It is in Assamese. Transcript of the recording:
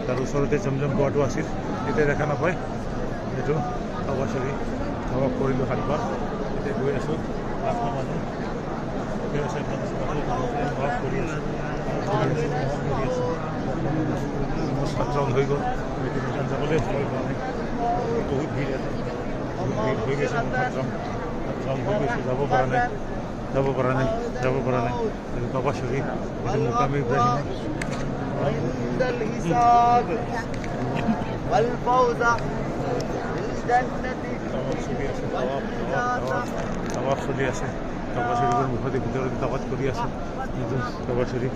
তাৰ ওচৰতে জমজম পোৱাটো আছিল, এতিয়া দেখা নাপায়। এইটো কাবাচৰি ধাৱক কৰিলোঁ 7 বাৰ। এতিয়া গৈ আছোঁ, 8টা মানুহ কৰি আছে, কৰি আছে, 7 ৰাউণ্ড হৈ গ'ল। যাবলৈ বহুত ভিৰ ইয়াতে, ভিৰ হৈ গৈছে। 7 ৰাউণ্ড হৈ গৈছে, যাব পৰা নাই। এইটো কাবাচৰি, এইটো মুকামি ইব্ৰাহিম। عند الحساب والفوز بالجنة তাৱাফ চলি আছে। কাবাচৰিবোৰ মুখতে ভিতৰত তাৱাফ কৰি আছে। কাবাচৰি